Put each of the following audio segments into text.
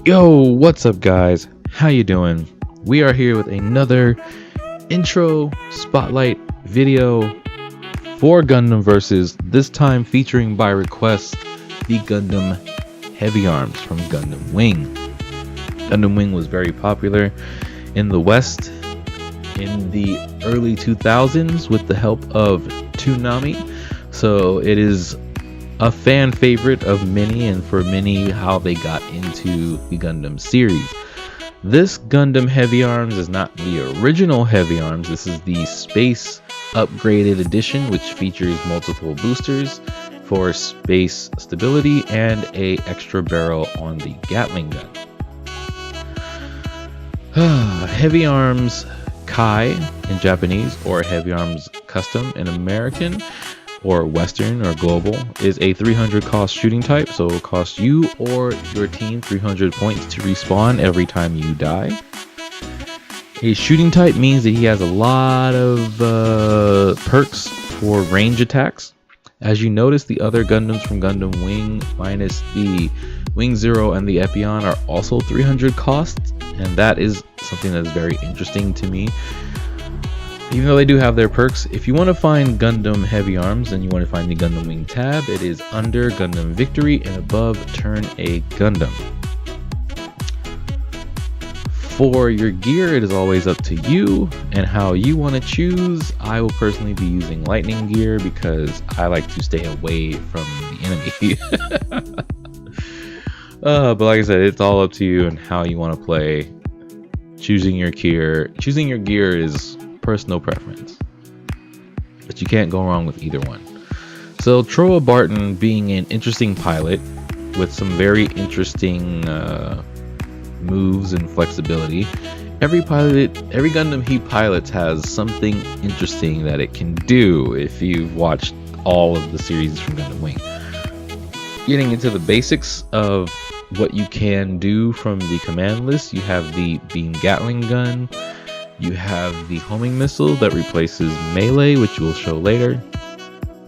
Yo, what's up guys? How you doing? We are here with another intro spotlight video for Gundam Versus, this time featuring by request the Gundam Heavyarms from Gundam Wing. Gundam Wing was very popular in the West in the early 2000s with the help of Toonami, so it is a fan favorite of many, and for many how they got into the Gundam series. This Gundam Heavyarms is not the original Heavyarms. This is the space upgraded edition, which features multiple boosters for space stability and a extra barrel on the Gatling gun. Heavyarms Kai in Japanese, or Heavyarms Custom in American, or Western or Global, is a 300 cost shooting type, so it will cost you or your team 300 points to respawn every time you die. A shooting type means that he has a lot of perks for range attacks. As you notice, the other Gundams from Gundam Wing, minus the Wing Zero and the Epion, are also 300 costs, and that is something that is very interesting to me. Even though they do have their perks, if you want to find Gundam Heavyarms and you want to find the Gundam Wing tab, it is under Gundam Victory and above Turn a Gundam. For your gear, it is always up to you and how you want to choose. I will personally be using lightning gear because I like to stay away from the enemy. But like I said, it's all up to you and how you want to play. Choosing your gear is personal preference, but you can't go wrong with either one. So Troa Barton being an interesting pilot with some very interesting moves and flexibility. Every Gundam he pilots has something interesting that it can do if you've watched all of the series from Gundam Wing. Getting into the basics of what you can do from the command list, you have the beam Gatling gun. You have the homing missile that replaces melee, which we'll show later.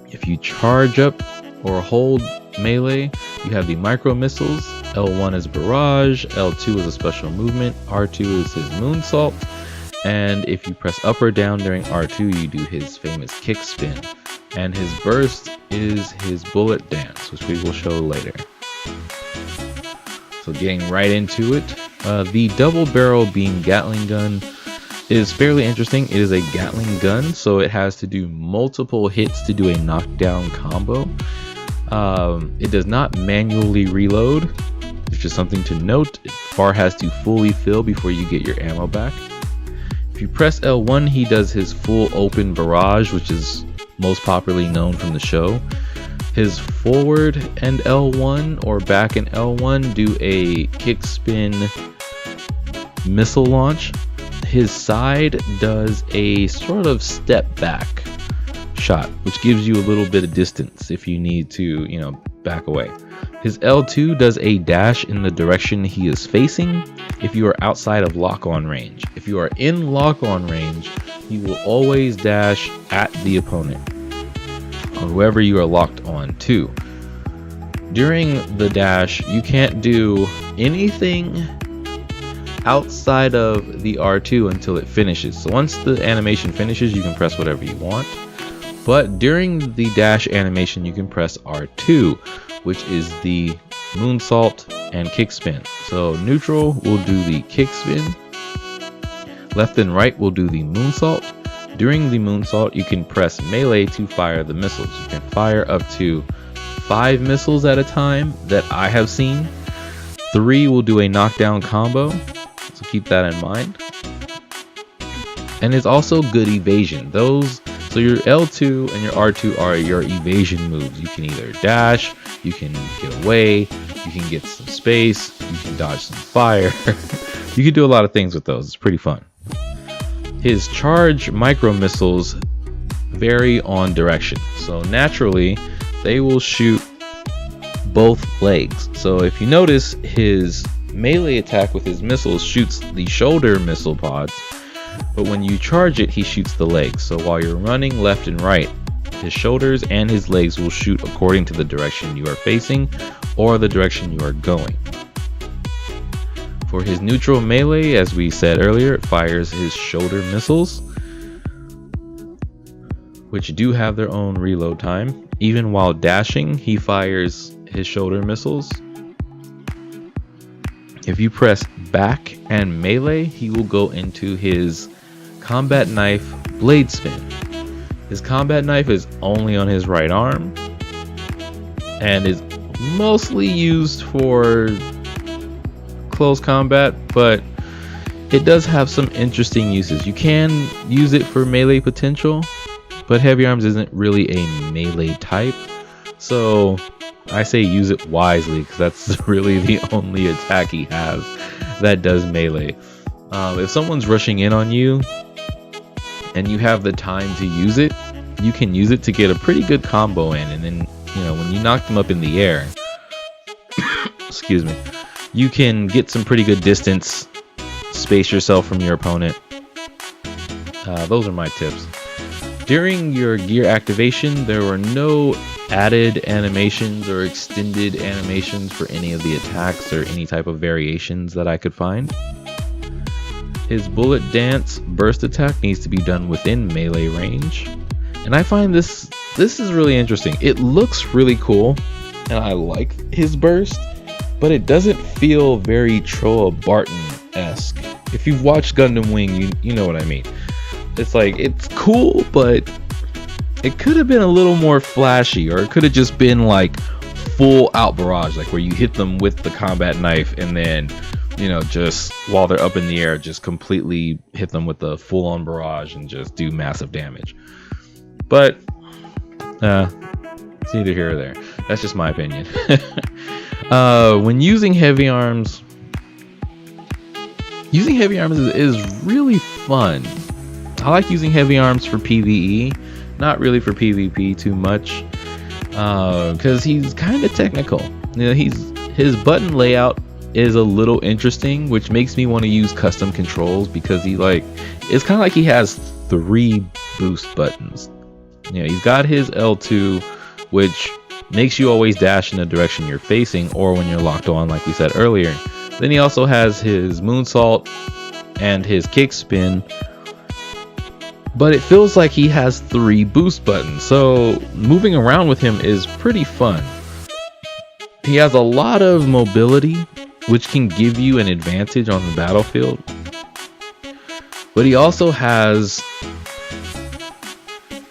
If you charge up or hold melee, you have the micro missiles. L1 is barrage, L2 is a special movement, R2 is his moonsault, and if you press up or down during R2, you do his famous kick spin. And his burst is his bullet dance, which we will show later. So getting right into it, the double barrel beam Gatling gun is fairly interesting. It is a Gatling gun, so it has to do multiple hits to do a knockdown combo. It does not manually reload, which is something to note. Bar has to fully fill before you get your ammo back. If you press L1, he does his full open barrage, which is most popularly known from the show. His forward and L1 or back and L1 do a kick spin missile launch. His side does a sort of step back shot, which gives you a little bit of distance if you need to, back away. His L2 does a dash in the direction he is facing if you are outside of lock-on range. If you are in lock-on range, he will always dash at the opponent, or whoever you are locked on to. During the dash, you can't do anything outside of the R2 until it finishes. So once the animation finishes, you can press whatever you want, but during the dash animation you can press R2, which is the moonsault and kick spin. So neutral will do the kick spin, left and right will do the moonsault. During the moonsault, you can press melee to fire the missiles. You can fire up to 5 missiles at a time that I have seen. 3 will do a knockdown combo, so keep that in mind. And it's also good evasion. So your L2 and your R2 are your evasion moves. You can either dash, you can get away, you can get some space, you can dodge some fire. You can do a lot of things with those. It's pretty fun. His charge micro missiles vary on direction. So naturally, they will shoot both legs. So if you notice, his melee attack with his missiles shoots the shoulder missile pods, but when you charge it, he shoots the legs. So while you're running left and right, his shoulders and his legs will shoot according to the direction you are facing or the direction you are going. For his neutral melee, as we said earlier, it fires his shoulder missiles, which do have their own reload time. Even while dashing, he fires his shoulder missiles. If you press back and melee, he will go into his combat knife blade spin. His combat knife is only on his right arm and is mostly used for close combat, but it does have some interesting uses. You can use it for melee potential, but Heavyarms isn't really a melee type, so I say use it wisely, because that's really the only attack he has that does melee. If someone's rushing in on you and you have the time to use it, you can use it to get a pretty good combo in, and then, you know, when you knock them up in the air, excuse me, you can get some pretty good distance, space yourself from your opponent. Those are my tips. During your gear activation, there were no added animations or extended animations for any of the attacks or any type of variations that I could find. His bullet dance burst attack needs to be done within melee range, and I find this is really interesting. It looks really cool, and I like his burst, but it doesn't feel very Troa Barton-esque. If you've watched Gundam Wing, you know what I mean. It's like, it's cool, but it could have been a little more flashy, or it could have just been like full out barrage, like where you hit them with the combat knife and then, you know, just while they're up in the air, just completely hit them with the full on barrage and just do massive damage. But it's neither here or there. That's just my opinion. When using Heavyarms, is really fun. I like using Heavyarms for PvE, not really for PvP too much, because he's kind of technical. You know, his button layout is a little interesting, which makes me want to use custom controls, because it's kind of like he has 3 boost buttons. You know, he's got his L2, which makes you always dash in the direction you're facing, or when you're locked on, like we said earlier. Then he also has his moonsault and his kick spin, but it feels like he has 3 boost buttons, so moving around with him is pretty fun. He has a lot of mobility, which can give you an advantage on the battlefield, but he also has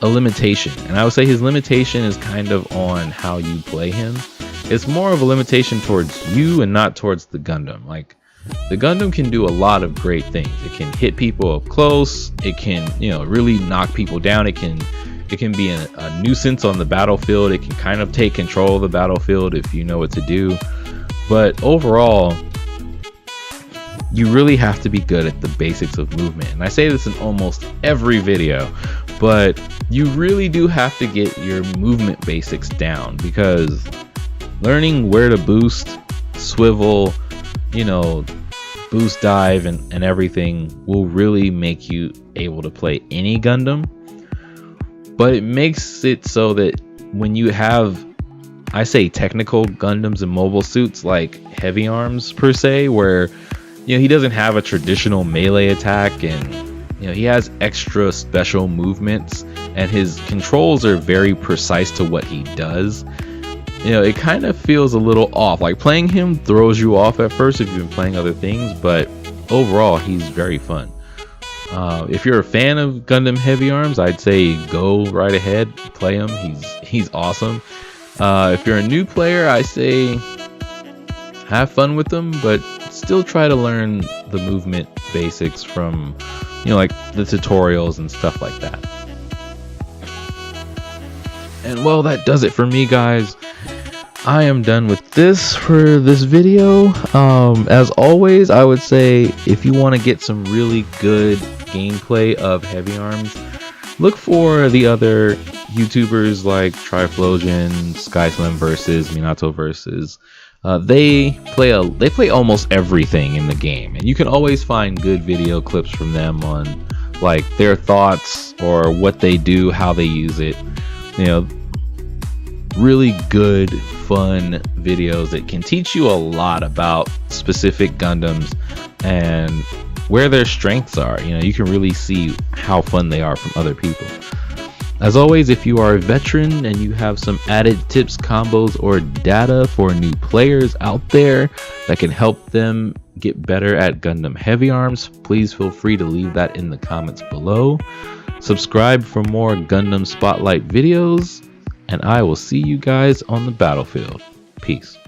a limitation, and I would say his limitation is kind of on how you play him. It's more of a limitation towards you and not towards the Gundam. Like, the Gundam can do a lot of great things. It can hit people up close. It can, you know, really knock people down. It can be a nuisance on the battlefield. It can kind of take control of the battlefield if you know what to do. But overall, you really have to be good at the basics of movement. And I say this in almost every video, but you really do have to get your movement basics down, because learning where to boost, swivel, you know, boost dive and everything will really make you able to play any Gundam. But it makes it so that when you have, I say, technical Gundams and mobile suits like Heavyarms per se, where, you know, he doesn't have a traditional melee attack, and, you know, he has extra special movements, and his controls are very precise to what he does. You know, it kind of feels a little off. Like, playing him throws you off at first if you've been playing other things, but overall he's very fun. If you're a fan of Gundam Heavyarms, I'd say go right ahead, play him. He's awesome. If you're a new player, I say have fun with them, but still try to learn the movement basics from, you know, like the tutorials and stuff like that. And well, that does it for me, guys. I am done with this for this video. As always, I would say if you want to get some really good gameplay of Heavyarms, look for the other YouTubers like Tryflozn, Versus, Minato Versus. They play almost everything in the game, and you can always find good video clips from them on like their thoughts or what they do, how they use it. You know, really good, fun videos that can teach you a lot about specific Gundams and where their strengths are. You know, you can really see how fun they are from other people. As always, if you are a veteran and you have some added tips, combos, or data for new players out there that can help them get better at Gundam Heavyarms, please feel free to leave that in the comments below. Subscribe for more Gundam Spotlight videos, and I will see you guys on the battlefield. Peace.